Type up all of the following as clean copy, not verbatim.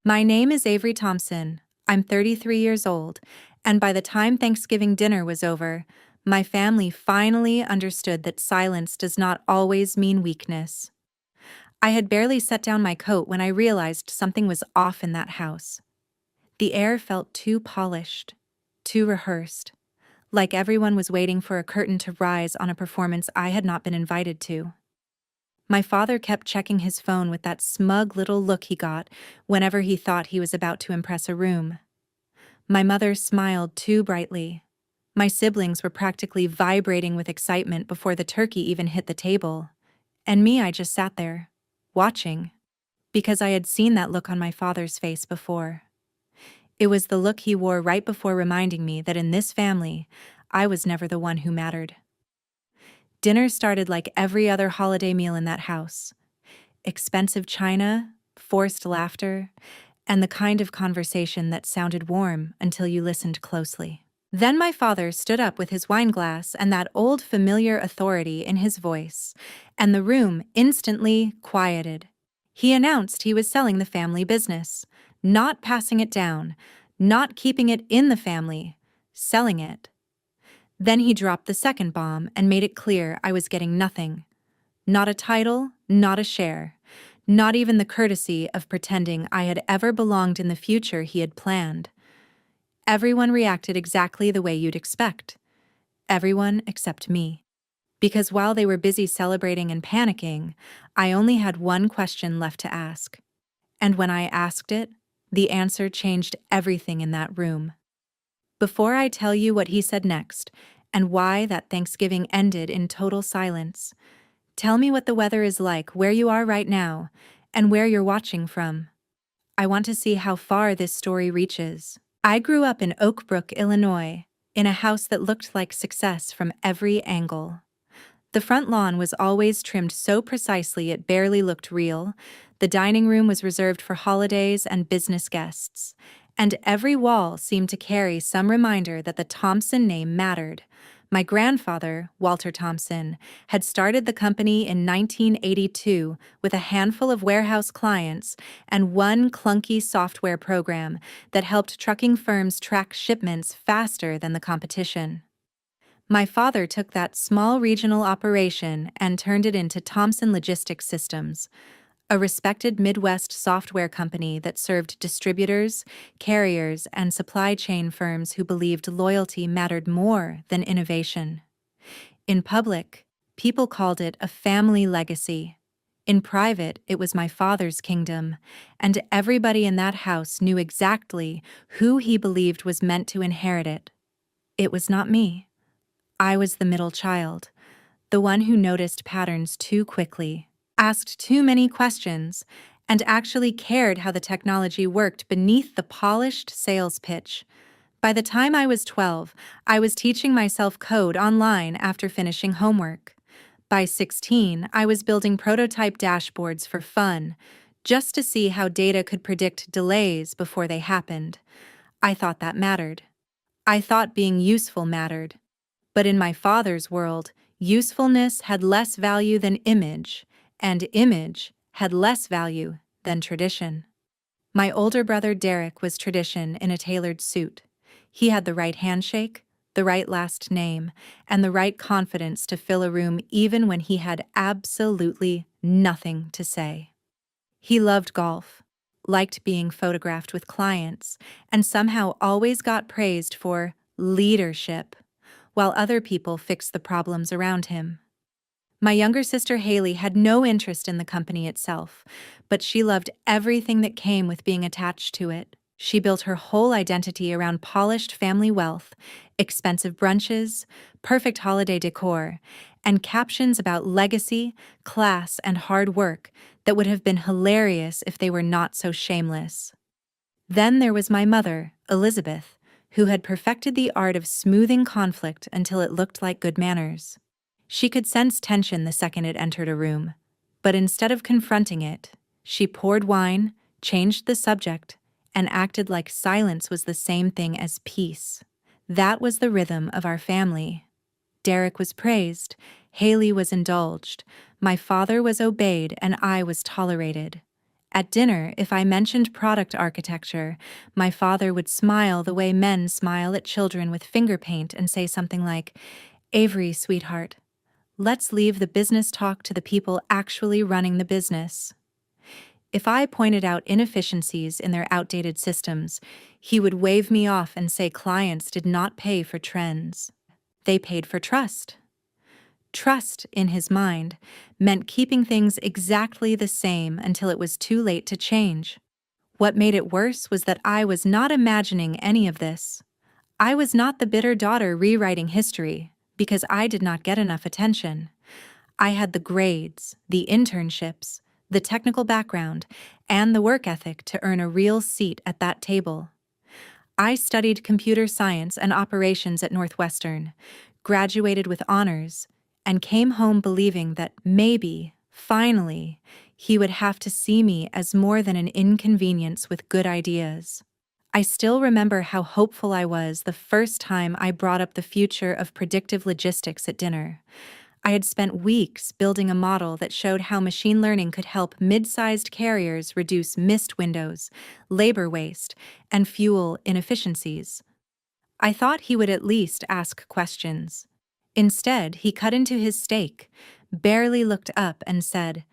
My name is Avery Thompson. I'm 33 years old, and by the time Thanksgiving dinner was over, my family finally understood that silence does not always mean weakness. I had barely set down my coat when I realized something was off in that house. The air felt too polished, too rehearsed, like everyone was waiting for a curtain to rise on a performance I had not been invited to. My father kept checking his phone with that smug little look he got whenever he thought he was about to impress a room. My mother smiled too brightly. My siblings were practically vibrating with excitement before the turkey even hit the table. And me, I just sat there, watching, because I had seen that look on my father's face before. It was the look he wore right before reminding me that in this family, I was never the one who mattered. Dinner started like every other holiday meal in that house. Expensive china, forced laughter, and the kind of conversation that sounded warm until you listened closely. Then my father stood up with his wine glass and that old familiar authority in his voice, and the room instantly quieted. He announced he was selling the family business, not passing it down, not keeping it in the family, selling it. Then he dropped the second bomb and made it clear I was getting nothing. Not a title, not a share, not even the courtesy of pretending I had ever belonged in the future he had planned. Everyone reacted exactly the way you'd expect. Everyone except me. Because while they were busy celebrating and panicking, I only had one question left to ask. And when I asked it, the answer changed everything in that room. Before I tell you what he said next, and why that Thanksgiving ended in total silence, tell me what the weather is like where you are right now, and where you're watching from. I want to see how far this story reaches. I grew up in Oak Brook, Illinois, in a house that looked like success from every angle. The front lawn was always trimmed so precisely it barely looked real. The dining room was reserved for holidays and business guests, and every wall seemed to carry some reminder that the Thompson name mattered. My grandfather, Walter Thompson, had started the company in 1982 with a handful of warehouse clients and one clunky software program that helped trucking firms track shipments faster than the competition. My father took that small regional operation and turned it into Thompson Logistics Systems, a respected Midwest software company that served distributors, carriers, and supply chain firms who believed loyalty mattered more than innovation. In public, people called it a family legacy. In private, it was my father's kingdom, and everybody in that house knew exactly who he believed was meant to inherit it. It was not me. I was the middle child, the one who noticed patterns too quickly, asked too many questions, and actually cared how the technology worked beneath the polished sales pitch. By the time I was 12, I was teaching myself code online after finishing homework. By 16, I was building prototype dashboards for fun, just to see how data could predict delays before they happened. I thought that mattered. I thought being useful mattered. But in my father's world, usefulness had less value than image, and image had less value than tradition. My older brother Derek was tradition in a tailored suit. He had the right handshake, the right last name, and the right confidence to fill a room even when he had absolutely nothing to say. He loved golf, liked being photographed with clients, and somehow always got praised for leadership, while other people fixed the problems around him. My younger sister Haley had no interest in the company itself, but she loved everything that came with being attached to it. She built her whole identity around polished family wealth, expensive brunches, perfect holiday decor, and captions about legacy, class, and hard work that would have been hilarious if they were not so shameless. Then there was my mother, Elizabeth, who had perfected the art of smoothing conflict until it looked like good manners. She could sense tension the second it entered a room, but instead of confronting it, she poured wine, changed the subject, and acted like silence was the same thing as peace. That was the rhythm of our family. Derek was praised, Haley was indulged, my father was obeyed, and I was tolerated. At dinner, if I mentioned product architecture, my father would smile the way men smile at children with finger paint and say something like, "Avery, sweetheart, let's leave the business talk to the people actually running the business." If I pointed out inefficiencies in their outdated systems, he would wave me off and say clients did not pay for trends. They paid for trust. Trust, in his mind, meant keeping things exactly the same until it was too late to change. What made it worse was that I was not imagining any of this. I was not the bitter daughter rewriting history, because I did not get enough attention. I had the grades, the internships, the technical background, and the work ethic to earn a real seat at that table. I studied computer science and operations at Northwestern, graduated with honors, and came home believing that maybe, finally, he would have to see me as more than an inconvenience with good ideas. I still remember how hopeful I was the first time I brought up the future of predictive logistics at dinner. I had spent weeks building a model that showed how machine learning could help mid-sized carriers reduce missed windows, labor waste, and fuel inefficiencies. I thought he would at least ask questions. Instead, he cut into his steak, barely looked up, and said,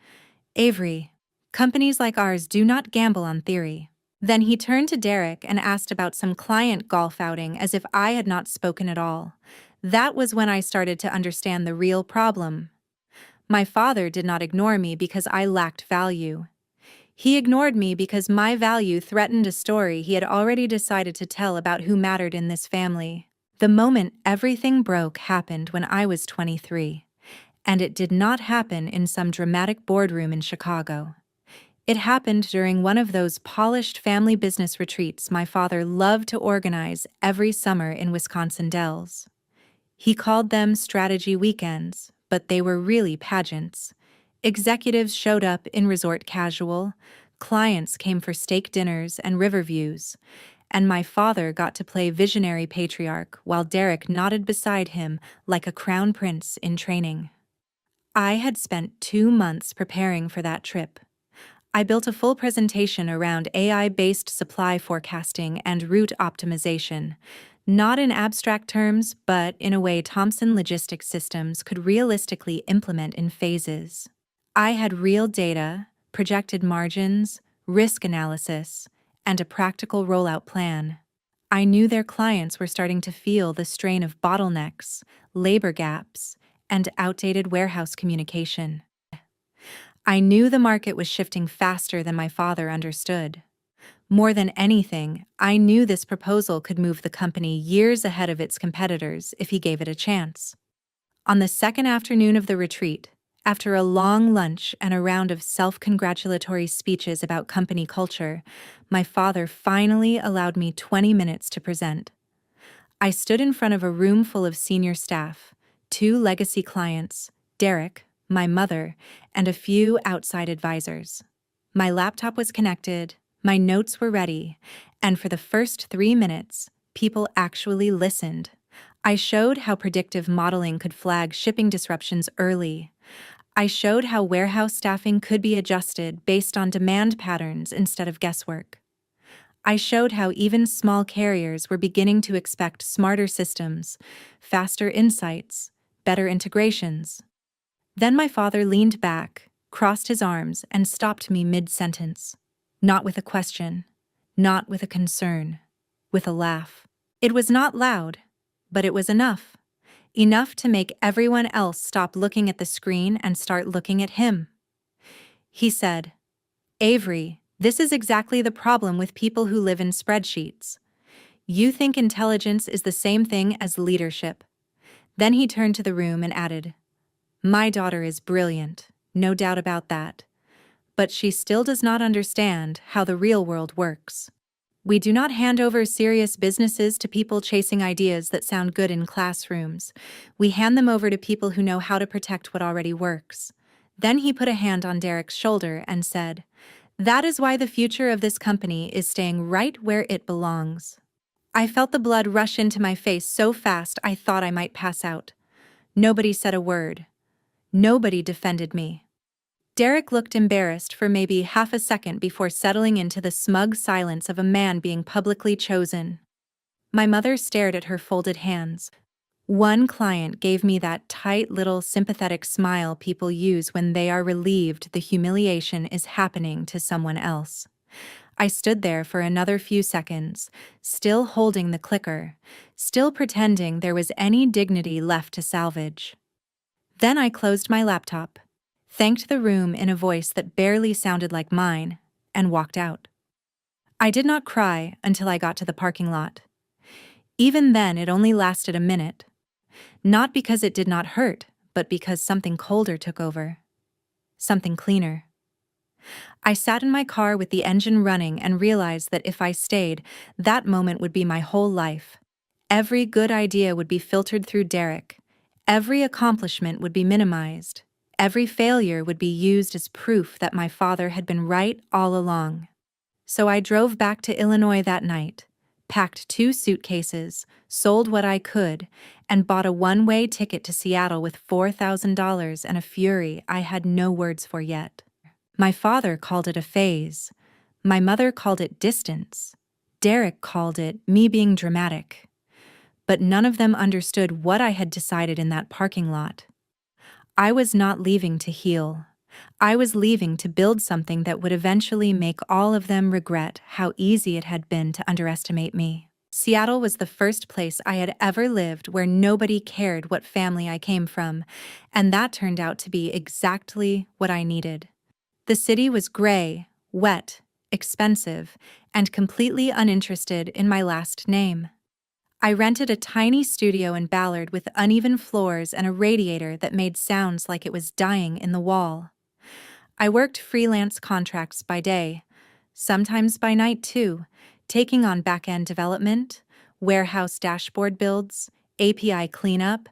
"Avery, companies like ours do not gamble on theory." Then he turned to Derek and asked about some client golf outing as if I had not spoken at all. That was when I started to understand the real problem. My father did not ignore me because I lacked value. He ignored me because my value threatened a story he had already decided to tell about who mattered in this family. The moment everything broke happened when I was 23, and it did not happen in some dramatic boardroom in Chicago. It happened during one of those polished family business retreats my father loved to organize every summer in Wisconsin Dells. He called them strategy weekends, but they were really pageants. Executives showed up in resort casual, clients came for steak dinners and river views, and my father got to play visionary patriarch while Derek nodded beside him like a crown prince in training. I had spent 2 months preparing for that trip. I built a full presentation around AI-based supply forecasting and route optimization, not in abstract terms, but in a way Thomson Logistics Systems could realistically implement in phases. I had real data, projected margins, risk analysis, and a practical rollout plan. I knew their clients were starting to feel the strain of bottlenecks, labor gaps, and outdated warehouse communication. I knew the market was shifting faster than my father understood. More than anything, I knew this proposal could move the company years ahead of its competitors if he gave it a chance. On the second afternoon of the retreat, after a long lunch and a round of self-congratulatory speeches about company culture, my father finally allowed me 20 minutes to present. I stood in front of a room full of senior staff, 2 legacy clients, Derek, my mother, and a few outside advisors. My laptop was connected, my notes were ready, and for the first 3 minutes, people actually listened. I showed how predictive modeling could flag shipping disruptions early. I showed how warehouse staffing could be adjusted based on demand patterns instead of guesswork. I showed how even small carriers were beginning to expect smarter systems, faster insights, better integrations. Then my father leaned back, crossed his arms, and stopped me mid-sentence. Not with a question, not with a concern, with a laugh. It was not loud, but it was enough. Enough to make everyone else stop looking at the screen and start looking at him. He said, "Avery, this is exactly the problem with people who live in spreadsheets. You think intelligence is the same thing as leadership." Then he turned to the room and added, "My daughter is brilliant, no doubt about that. But she still does not understand how the real world works. We do not hand over serious businesses to people chasing ideas that sound good in classrooms. We hand them over to people who know how to protect what already works." Then he put a hand on Derek's shoulder and said, "That is why the future of this company is staying right where it belongs." I felt the blood rush into my face so fast I thought I might pass out. Nobody said a word. Nobody defended me. Derek looked embarrassed for maybe half a second before settling into the smug silence of a man being publicly chosen. My mother stared at her folded hands. One client gave me that tight little sympathetic smile people use when they are relieved the humiliation is happening to someone else. I stood there for another few seconds, still holding the clicker, still pretending there was any dignity left to salvage. Then I closed my laptop, thanked the room in a voice that barely sounded like mine, and walked out. I did not cry until I got to the parking lot. Even then, it only lasted a minute. Not because it did not hurt, but because something colder took over. Something cleaner. I sat in my car with the engine running and realized that if I stayed, that moment would be my whole life. Every good idea would be filtered through Derek. Every accomplishment would be minimized. Every failure would be used as proof that my father had been right all along. So I drove back to Illinois that night, packed 2 suitcases, sold what I could, and bought a one-way ticket to Seattle with $4,000 and a fury I had no words for yet. My father called it a phase. My mother called it distance. Derek called it me being dramatic. But none of them understood what I had decided in that parking lot. I was not leaving to heal. I was leaving to build something that would eventually make all of them regret how easy it had been to underestimate me. Seattle was the first place I had ever lived where nobody cared what family I came from, and that turned out to be exactly what I needed. The city was gray, wet, expensive, and completely uninterested in my last name. I rented a tiny studio in Ballard with uneven floors and a radiator that made sounds like it was dying in the wall. I worked freelance contracts by day, sometimes by night too, taking on back-end development, warehouse dashboard builds, API cleanup,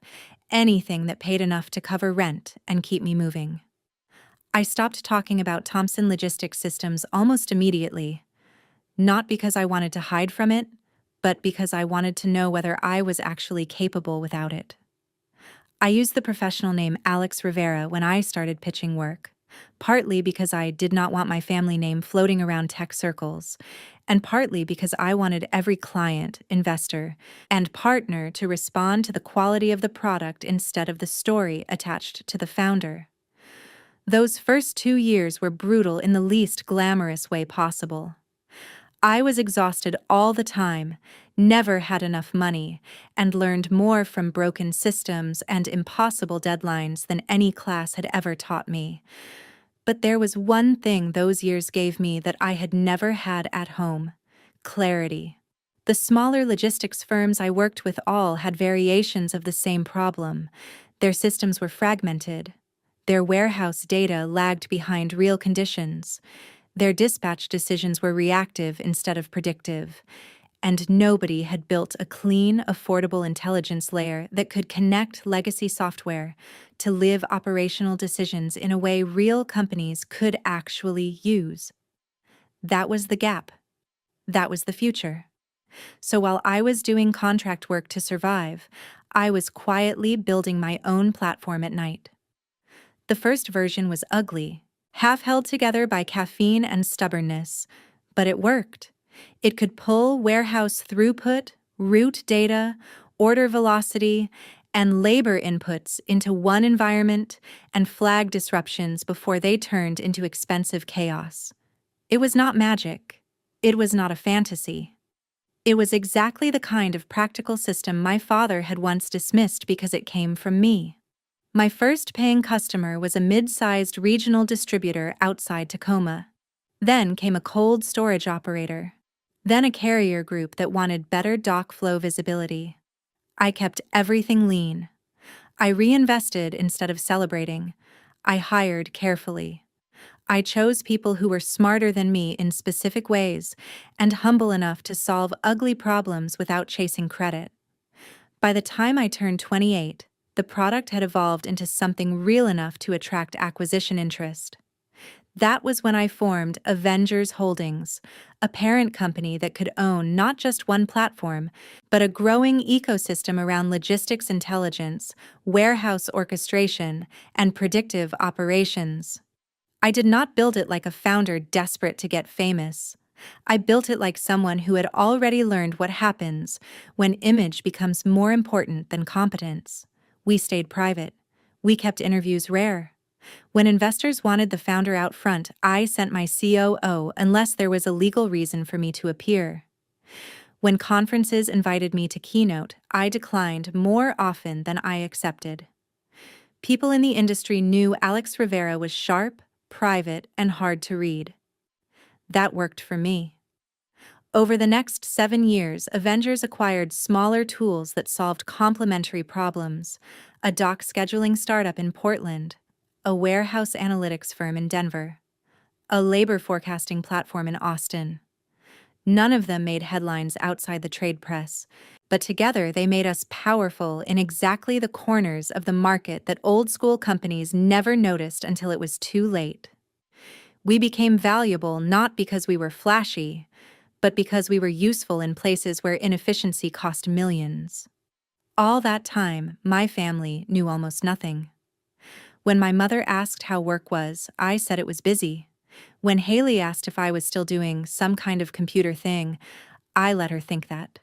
anything that paid enough to cover rent and keep me moving. I stopped talking about Thomson Logistics Systems almost immediately, not because I wanted to hide from it, but because I wanted to know whether I was actually capable without it. I used the professional name Alex Rivera when I started pitching work, partly because I did not want my family name floating around tech circles, and partly because I wanted every client, investor, and partner to respond to the quality of the product instead of the story attached to the founder. Those first 2 years were brutal in the least glamorous way possible. I was exhausted all the time, never had enough money, and learned more from broken systems and impossible deadlines than any class had ever taught me. But there was one thing those years gave me that I had never had at home: clarity. The smaller logistics firms I worked with all had variations of the same problem. Their systems were fragmented. Their warehouse data lagged behind real conditions. Their dispatch decisions were reactive instead of predictive, and nobody had built a clean, affordable intelligence layer that could connect legacy software to live operational decisions in a way real companies could actually use. That was the gap. That was the future. So while I was doing contract work to survive, I was quietly building my own platform at night. The first version was ugly, half held together by caffeine and stubbornness, but it worked. It could pull warehouse throughput, route data, order velocity, and labor inputs into one environment and flag disruptions before they turned into expensive chaos. It was not magic. It was not a fantasy. It was exactly the kind of practical system my father had once dismissed because it came from me. My first paying customer was a mid-sized regional distributor outside Tacoma. Then came a cold storage operator. Then a carrier group that wanted better dock flow visibility. I kept everything lean. I reinvested instead of celebrating. I hired carefully. I chose people who were smarter than me in specific ways and humble enough to solve ugly problems without chasing credit. By the time I turned 28, the product had evolved into something real enough to attract acquisition interest. That was when I formed Avengers Holdings, a parent company that could own not just one platform, but a growing ecosystem around logistics intelligence, warehouse orchestration, and predictive operations. I did not build it like a founder desperate to get famous. I built it like someone who had already learned what happens when image becomes more important than competence. We stayed private. We kept interviews rare. When investors wanted the founder out front, I sent my COO unless there was a legal reason for me to appear. When conferences invited me to keynote, I declined more often than I accepted. People in the industry knew Alex Rivera was sharp, private, and hard to read. That worked for me. Over the next 7 years, Avengers acquired smaller tools that solved complementary problems: a dock scheduling startup in Portland, a warehouse analytics firm in Denver, a labor forecasting platform in Austin. None of them made headlines outside the trade press, but together they made us powerful in exactly the corners of the market that old-school companies never noticed until it was too late. We became valuable not because we were flashy, but because we were useful in places where inefficiency cost millions. All that time, my family knew almost nothing. When my mother asked how work was, I said it was busy. When Haley asked if I was still doing some kind of computer thing, I let her think that.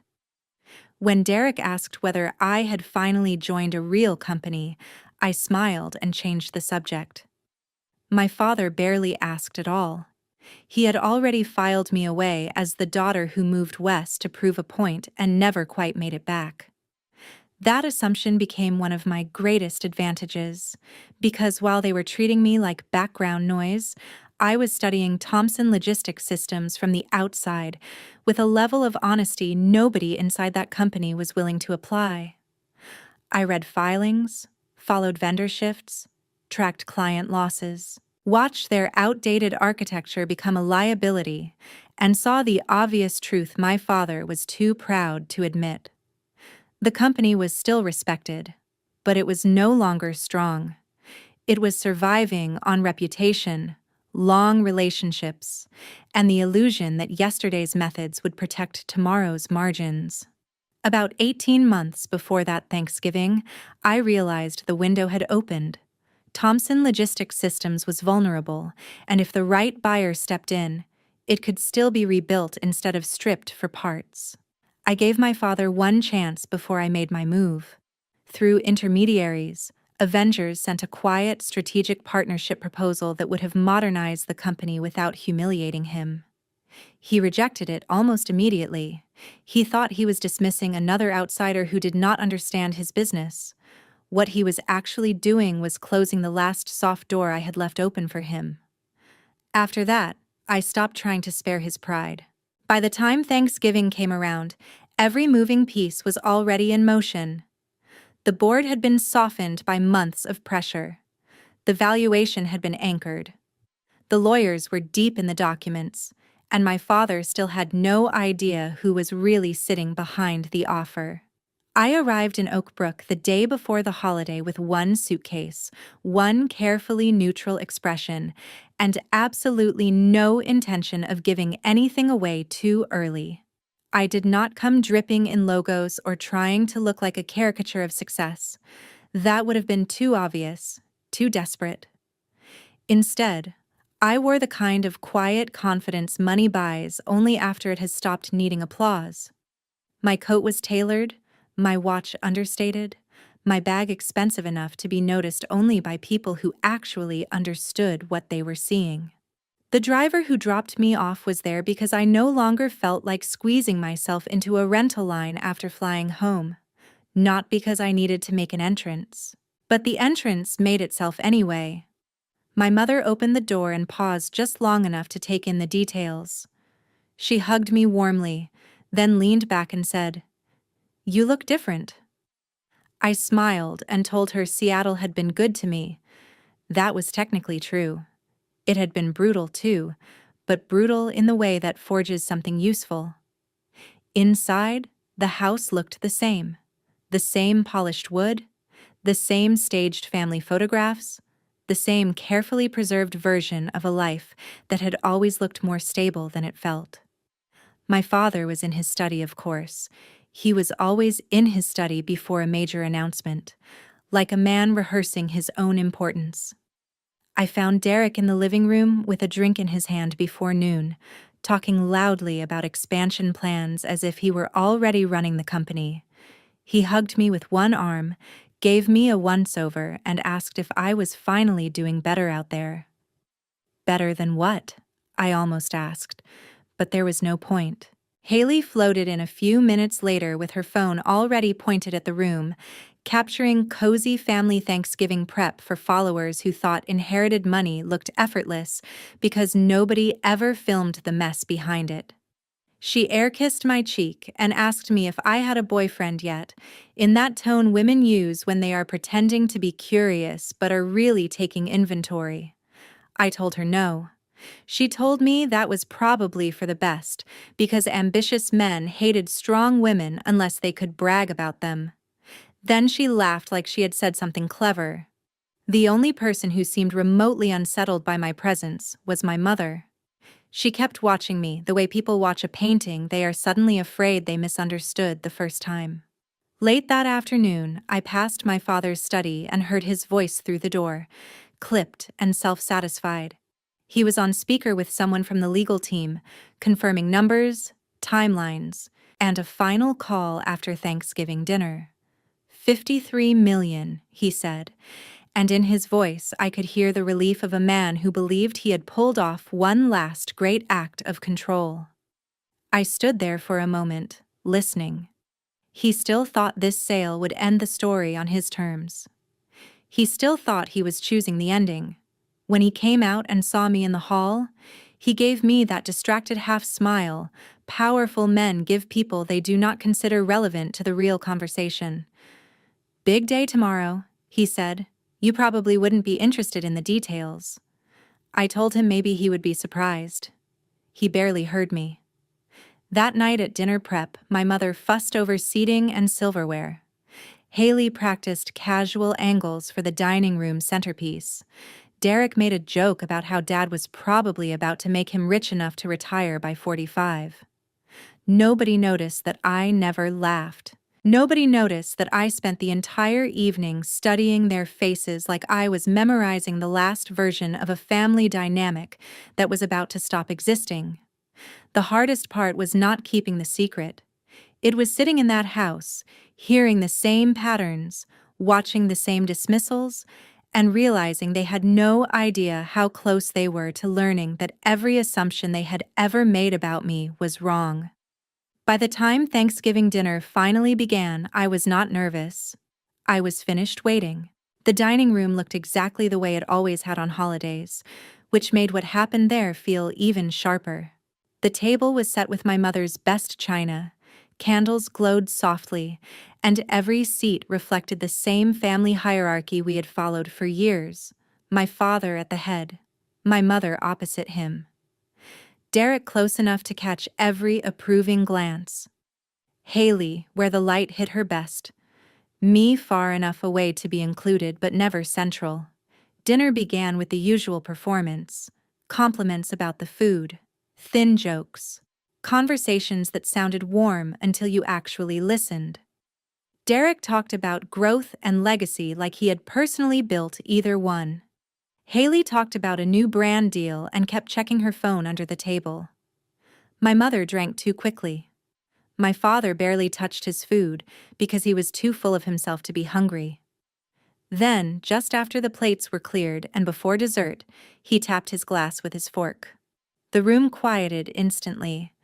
When Derek asked whether I had finally joined a real company, I smiled and changed the subject. My father barely asked at all. He had already filed me away as the daughter who moved west to prove a point and never quite made it back. That assumption became one of my greatest advantages, because while they were treating me like background noise, I was studying Thomson Logistics Systems from the outside with a level of honesty nobody inside that company was willing to apply. I read filings, followed vendor shifts, tracked client losses, watched their outdated architecture become a liability, and saw the obvious truth my father was too proud to admit. The company was still respected, but it was no longer strong. It was surviving on reputation, long relationships, and the illusion that yesterday's methods would protect tomorrow's margins. About 18 months before that Thanksgiving, I realized the window had opened. Thomson Logistics Systems was vulnerable, and if the right buyer stepped in, it could still be rebuilt instead of stripped for parts. I gave my father one chance before I made my move. Through intermediaries, Avengers sent a quiet, strategic partnership proposal that would have modernized the company without humiliating him. He rejected it almost immediately. He thought he was dismissing another outsider who did not understand his business. What he was actually doing was closing the last soft door I had left open for him. After that, I stopped trying to spare his pride. By the time Thanksgiving came around, every moving piece was already in motion. The board had been softened by months of pressure. The valuation had been anchored. The lawyers were deep in the documents, and my father still had no idea who was really sitting behind the offer. I arrived in Oak Brook the day before the holiday with one suitcase, one carefully neutral expression, and absolutely no intention of giving anything away too early. I did not come dripping in logos or trying to look like a caricature of success. That would have been too obvious, too desperate. Instead, I wore the kind of quiet confidence money buys only after it has stopped needing applause. My coat was tailored, my watch understated, my bag expensive enough to be noticed only by people who actually understood what they were seeing. The driver who dropped me off was there because I no longer felt like squeezing myself into a rental line after flying home, not because I needed to make an entrance. But the entrance made itself anyway. My mother opened the door and paused just long enough to take in the details. She hugged me warmly, then leaned back and said, "You look different." I smiled and told her Seattle had been good to me. That was technically true. It had been brutal too, but brutal in the way that forges something useful. Inside, the house looked the same polished wood, the same staged family photographs, the same carefully preserved version of a life that had always looked more stable than it felt. My father was in his study, of course. He was always in his study before a major announcement, like a man rehearsing his own importance. I found Derek in the living room with a drink in his hand before noon, talking loudly about expansion plans as if he were already running the company. He hugged me with one arm, gave me a once-over, and asked if I was finally doing better out there. Better than what? I almost asked, but there was no point. Haley floated in a few minutes later with her phone already pointed at the room, capturing cozy family Thanksgiving prep for followers who thought inherited money looked effortless because nobody ever filmed the mess behind it. She air-kissed my cheek and asked me if I had a boyfriend yet, in that tone women use when they are pretending to be curious but are really taking inventory. I told her no. She told me that was probably for the best, because ambitious men hated strong women unless they could brag about them. Then she laughed like she had said something clever. The only person who seemed remotely unsettled by my presence was my mother. She kept watching me the way people watch a painting they are suddenly afraid they misunderstood the first time. Late that afternoon, I passed my father's study and heard his voice through the door, clipped and self-satisfied. He was on speaker with someone from the legal team, confirming numbers, timelines, and a final call after Thanksgiving dinner. 53 million, he said, and in his voice I could hear the relief of a man who believed he had pulled off one last great act of control. I stood there for a moment, listening. He still thought this sale would end the story on his terms. He still thought he was choosing the ending. When he came out and saw me in the hall, he gave me that distracted half-smile. Powerful men give people they do not consider relevant to the real conversation. "Big day tomorrow," he said. "You probably wouldn't be interested in the details." I told him maybe he would be surprised. He barely heard me. That night at dinner prep, my mother fussed over seating and silverware. Haley practiced casual angles for the dining room centerpiece. Derek made a joke about how Dad was probably about to make him rich enough to retire by 45. Nobody noticed that I never laughed. Nobody noticed that I spent the entire evening studying their faces like I was memorizing the last version of a family dynamic that was about to stop existing. The hardest part was not keeping the secret. It was sitting in that house, hearing the same patterns, watching the same dismissals, and realizing they had no idea how close they were to learning that every assumption they had ever made about me was wrong. By the time Thanksgiving dinner finally began, I was not nervous. I was finished waiting. The dining room looked exactly the way it always had on holidays, which made what happened there feel even sharper. The table was set with my mother's best china. Candles glowed softly, and every seat reflected the same family hierarchy we had followed for years. My father at the head, my mother opposite him. Derek close enough to catch every approving glance. Haley where the light hit her best. Me far enough away to be included but never central. Dinner began with the usual performance. Compliments about the food. Thin jokes. Conversations that sounded warm until you actually listened. Derek talked about growth and legacy like he had personally built either one. Haley talked about a new brand deal and kept checking her phone under the table. My mother drank too quickly. My father barely touched his food because he was too full of himself to be hungry. Then, just after the plates were cleared and before dessert, he tapped his glass with his fork. The room quieted instantly.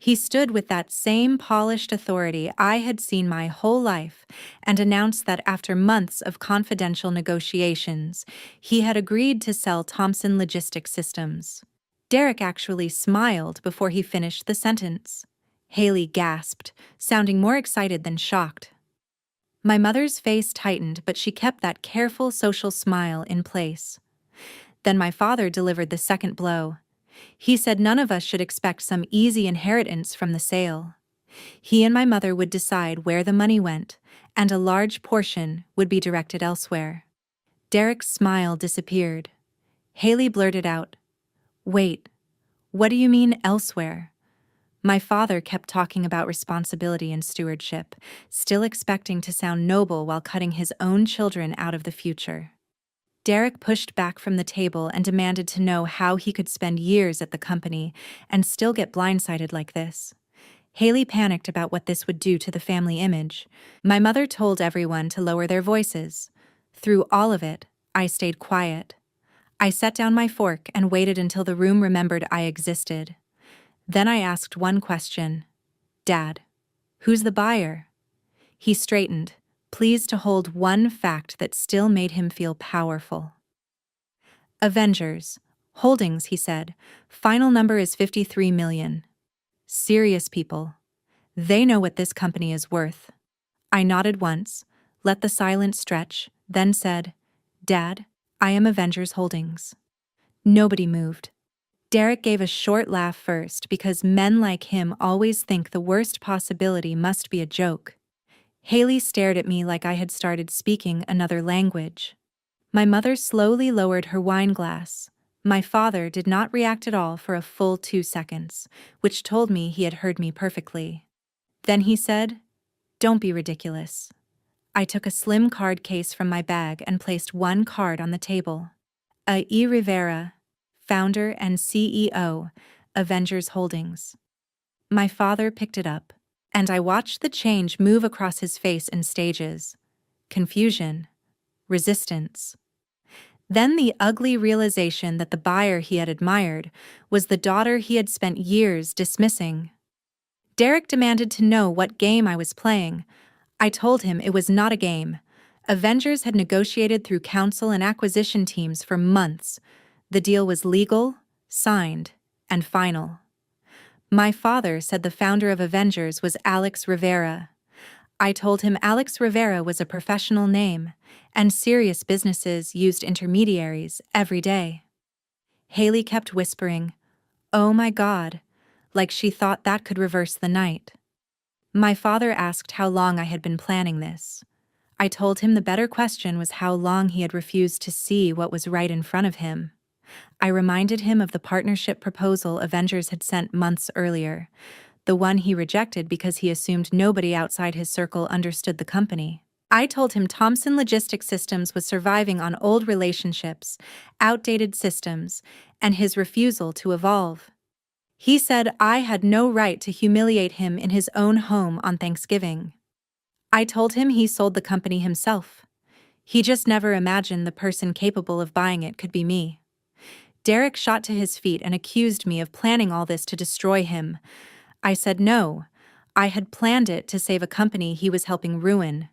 He stood with that same polished authority I had seen my whole life and announced that after months of confidential negotiations, he had agreed to sell Thompson Logistics Systems. Derek actually smiled before he finished the sentence. Haley gasped, sounding more excited than shocked. My mother's face tightened, but she kept that careful social smile in place. Then my father delivered the second blow. He said none of us should expect some easy inheritance from the sale. He and my mother would decide where the money went, and a large portion would be directed elsewhere. Derek's smile disappeared. Haley blurted out, "Wait, what do you mean elsewhere?" My father kept talking about responsibility and stewardship, still expecting to sound noble while cutting his own children out of the future. Derek pushed back from the table and demanded to know how he could spend years at the company and still get blindsided like this. Haley panicked about what this would do to the family image. My mother told everyone to lower their voices. Through all of it, I stayed quiet. I set down my fork and waited until the room remembered I existed. Then I asked one question. Dad, who's the buyer? He straightened, pleased to hold one fact that still made him feel powerful. Avengers. Holdings, he said. Final number is 53 million. Serious people. They know what this company is worth. I nodded once, let the silence stretch, then said, Dad, I am Avengers Holdings. Nobody moved. Derek gave a short laugh first because men like him always think the worst possibility must be a joke. Haley stared at me like I had started speaking another language. My mother slowly lowered her wine glass. My father did not react at all for a full 2 seconds, which told me he had heard me perfectly. Then he said, Don't be ridiculous. I took a slim card case from my bag and placed one card on the table. A.E. Rivera, founder and CEO, Avengers Holdings. My father picked it up, and I watched the change move across his face in stages. Confusion. Resistance. Then the ugly realization that the buyer he had admired was the daughter he had spent years dismissing. Derek demanded to know what game I was playing. I told him it was not a game. Avengers had negotiated through counsel and acquisition teams for months. The deal was legal, signed, and final. My father said the founder of Avengers was Alex Rivera. I told him Alex Rivera was a professional name, and serious businesses used intermediaries every day. Haley kept whispering, "Oh my God," like she thought that could reverse the night. My father asked how long I had been planning this. I told him the better question was how long he had refused to see what was right in front of him. I reminded him of the partnership proposal Avengers had sent months earlier, the one he rejected because he assumed nobody outside his circle understood the company. I told him Thomson Logistics Systems was surviving on old relationships, outdated systems, and his refusal to evolve. He said I had no right to humiliate him in his own home on Thanksgiving. I told him he sold the company himself. He just never imagined the person capable of buying it could be me. Derek shot to his feet and accused me of planning all this to destroy him. I said no. I had planned it to save a company he was helping ruin.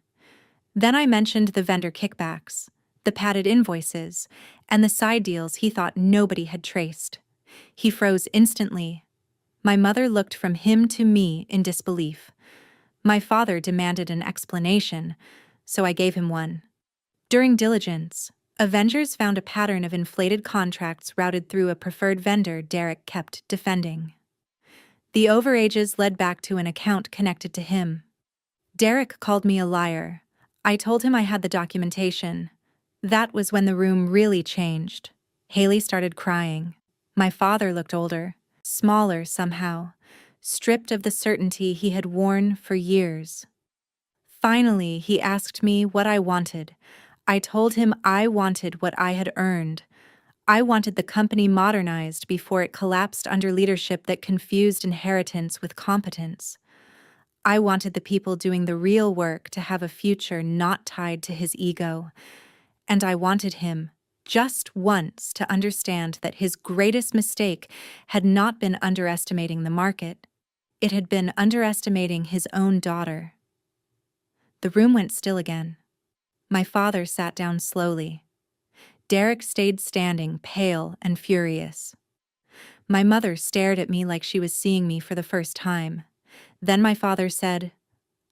Then I mentioned the vendor kickbacks, the padded invoices, and the side deals he thought nobody had traced. He froze instantly. My mother looked from him to me in disbelief. My father demanded an explanation, so I gave him one. During diligence, Avengers found a pattern of inflated contracts routed through a preferred vendor Derek kept defending. The overages led back to an account connected to him. Derek called me a liar. I told him I had the documentation. That was when the room really changed. Haley started crying. My father looked older, smaller somehow, stripped of the certainty he had worn for years. Finally, he asked me what I wanted. I told him I wanted what I had earned. I wanted the company modernized before it collapsed under leadership that confused inheritance with competence. I wanted the people doing the real work to have a future not tied to his ego. And I wanted him, just once, to understand that his greatest mistake had not been underestimating the market. It had been underestimating his own daughter. The room went still again. My father sat down slowly. Derek stayed standing, pale and furious. My mother stared at me like she was seeing me for the first time. Then my father said,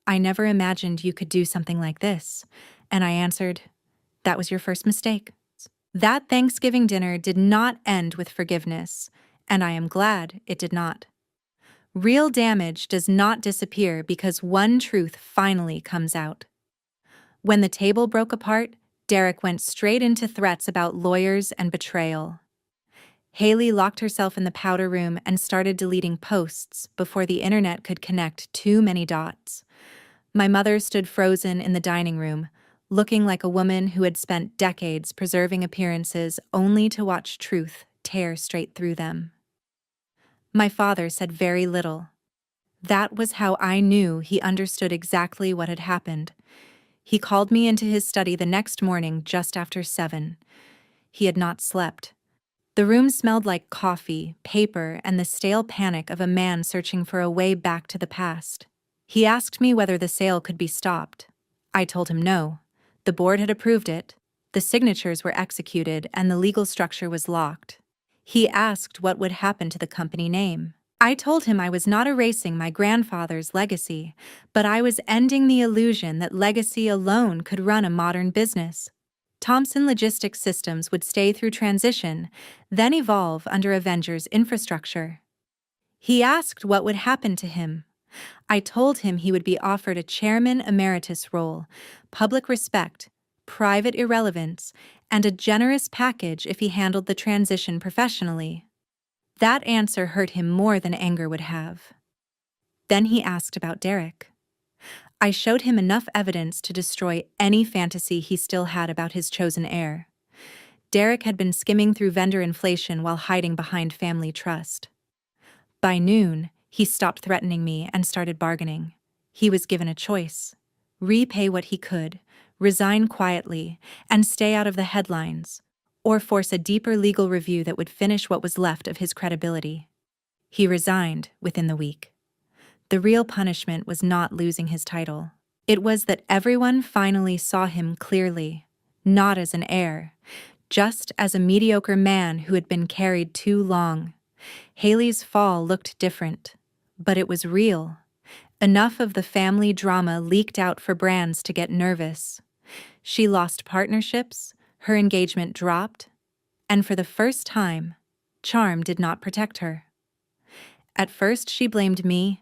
"I never imagined you could do something like this." And I answered, "That was your first mistake." That Thanksgiving dinner did not end with forgiveness, and I am glad it did not. Real damage does not disappear because one truth finally comes out. When the table broke apart, Derek went straight into threats about lawyers and betrayal. Haley locked herself in the powder room and started deleting posts before the internet could connect too many dots. My mother stood frozen in the dining room, looking like a woman who had spent decades preserving appearances only to watch truth tear straight through them. My father said very little. That was how I knew he understood exactly what had happened. He called me into his study the next morning just after 7. He had not slept. The room smelled like coffee, paper, and the stale panic of a man searching for a way back to the past. He asked me whether the sale could be stopped. I told him no. The board had approved it, the signatures were executed, and the legal structure was locked. He asked what would happen to the company name. I told him I was not erasing my grandfather's legacy, but I was ending the illusion that legacy alone could run a modern business. Thomson Logistics Systems would stay through transition, then evolve under Avenger's infrastructure. He asked what would happen to him. I told him he would be offered a chairman emeritus role, public respect, private irrelevance, and a generous package if he handled the transition professionally. That answer hurt him more than anger would have. Then he asked about Derek. I showed him enough evidence to destroy any fantasy he still had about his chosen heir. Derek had been skimming through vendor inflation while hiding behind family trust. By noon, he stopped threatening me and started bargaining. He was given a choice: repay what he could, resign quietly, and stay out of the headlines, or force a deeper legal review that would finish what was left of his credibility. He resigned within the week. The real punishment was not losing his title. It was that everyone finally saw him clearly, not as an heir, just as a mediocre man who had been carried too long. Haley's fall looked different, but it was real. Enough of the family drama leaked out for brands to get nervous. She lost partnerships, her engagement dropped, and for the first time, charm did not protect her. At first she blamed me.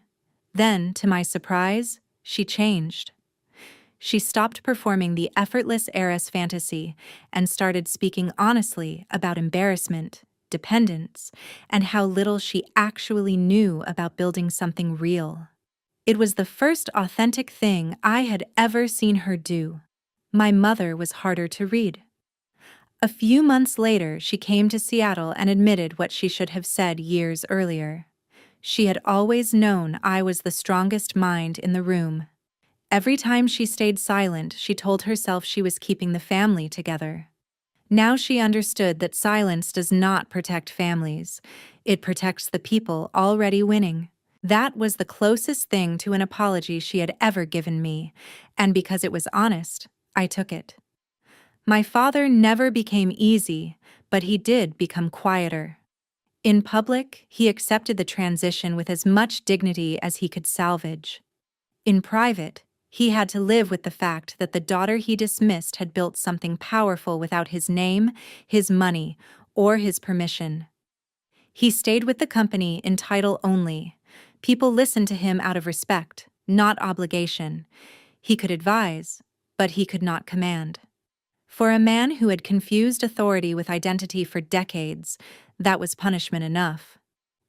Then, to my surprise, she changed. She stopped performing the effortless heiress fantasy and started speaking honestly about embarrassment, dependence, and how little she actually knew about building something real. It was the first authentic thing I had ever seen her do. My mother was harder to read. A few months later, she came to Seattle and admitted what she should have said years earlier. She had always known I was the strongest mind in the room. Every time she stayed silent, she told herself she was keeping the family together. Now she understood that silence does not protect families. It protects the people already winning. That was the closest thing to an apology she had ever given me, and because it was honest, I took it. My father never became easy, but he did become quieter. In public, he accepted the transition with as much dignity as he could salvage. In private, he had to live with the fact that the daughter he dismissed had built something powerful without his name, his money, or his permission. He stayed with the company in title only. People listened to him out of respect, not obligation. He could advise, but he could not command. For a man who had confused authority with identity for decades, that was punishment enough.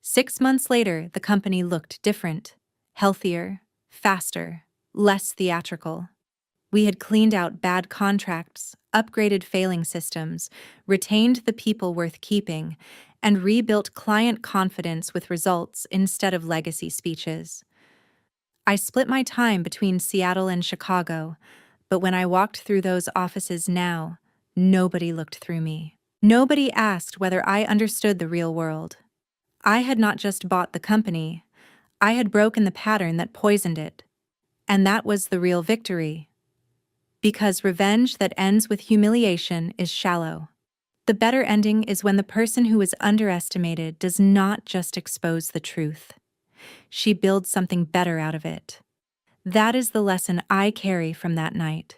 6 months later, the company looked different, healthier, faster, less theatrical. We had cleaned out bad contracts, upgraded failing systems, retained the people worth keeping, and rebuilt client confidence with results instead of legacy speeches. I split my time between Seattle and Chicago, but when I walked through those offices now, nobody looked through me. Nobody asked whether I understood the real world. I had not just bought the company, I had broken the pattern that poisoned it. And that was the real victory. Because revenge that ends with humiliation is shallow. The better ending is when the person who is underestimated does not just expose the truth. She builds something better out of it. That is the lesson I carry from that night.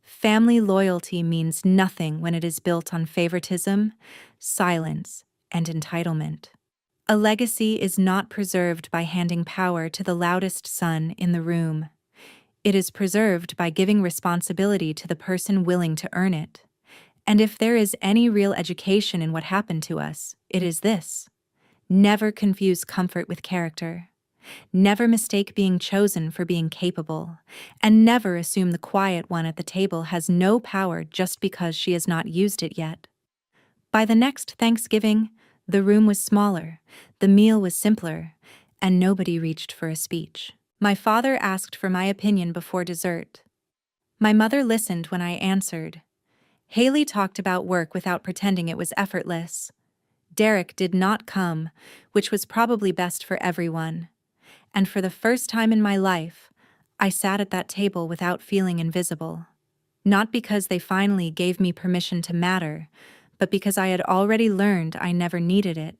Family loyalty means nothing when it is built on favoritism, silence, and entitlement. A legacy is not preserved by handing power to the loudest son in the room. It is preserved by giving responsibility to the person willing to earn it. And if there is any real education in what happened to us, it is this: never confuse comfort with character. Never mistake being chosen for being capable, and never assume the quiet one at the table has no power just because she has not used it yet. By the next Thanksgiving, the room was smaller, the meal was simpler, and nobody reached for a speech. My father asked for my opinion before dessert. My mother listened when I answered. Haley talked about work without pretending it was effortless. Derek did not come, which was probably best for everyone. And for the first time in my life, I sat at that table without feeling invisible. Not because they finally gave me permission to matter, but because I had already learned I never needed it.